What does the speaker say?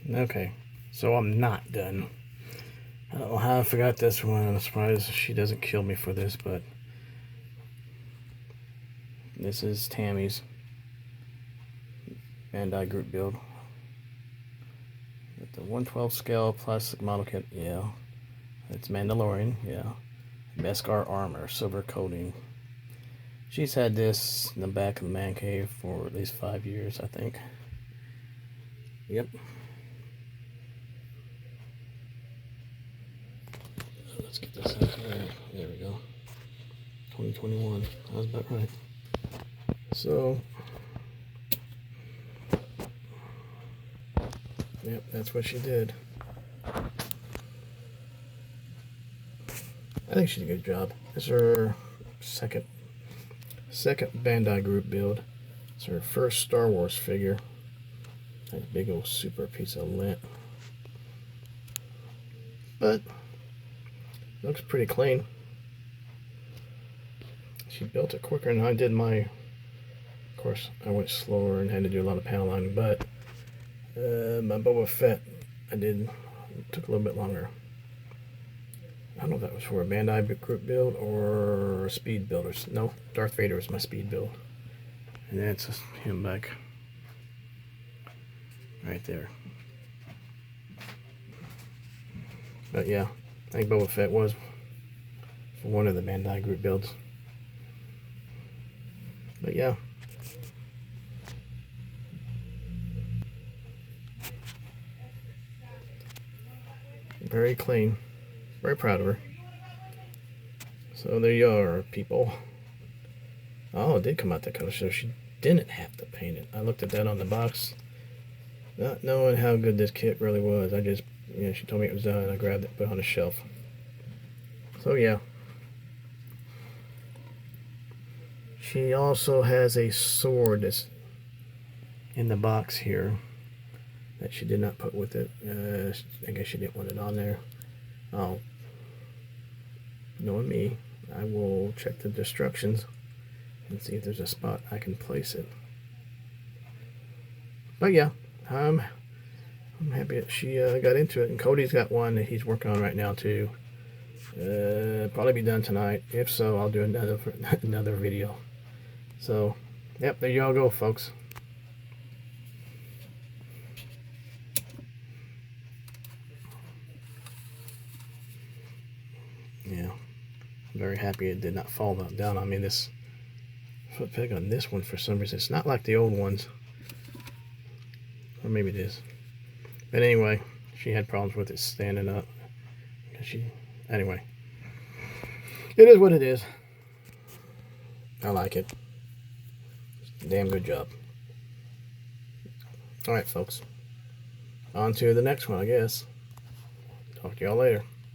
Okay, so I'm not done. I don't know how I forgot this one. I'm surprised she doesn't kill me for this, but this is Tammy's Bandai Group Build. With the 1/12 scale plastic model kit, yeah. It's Mandalorian, yeah. Beskar armor, silver coating. She's had this in the back of the man cave for at least 5 years, I think. Yep. Let's get this out here. There we go. 2021. That was about right. So, yep, that's what she did. I think she did a good job. This is her second Bandai Group build. It's her first Star Wars figure. That big old super piece of lint. But looks pretty clean. She built it quicker than I did my. Of course, I went slower and had to do a lot of panel lining, but my Boba Fett, it took a little bit longer. I don't know if that was for a Bandai Group build or a speed build. No, Darth Vader was my speed build. And that's him back right there. But yeah, I think Boba Fett was for one of the Bandai Group builds. But yeah. Very clean. Very proud of her. So there you are, people. Oh, it did come out that color, so she didn't have to paint it. I looked at that on the box, not knowing how good this kit really was. I just, she told me it was done, and I grabbed it, put it on a shelf. So yeah. She also has a sword that's in the box here that she did not put with it. I guess she didn't want it on there. Oh, knowing me, I will check the instructions and see if there's a spot I can place it. But yeah, I'm happy that she got into it, and Cody's got one that he's working on right now too. Probably be done tonight. If so, I'll do another video. So, yep, there you all go, folks. Yeah, I'm very happy it did not fall down on me. This foot peg on this one, for some reason, it's not like the old ones, or maybe it is. But anyway, she had problems with it standing up. Anyway, it is what it is. I like it. Damn good job. All right, folks. On to the next one, I guess. Talk to y'all later.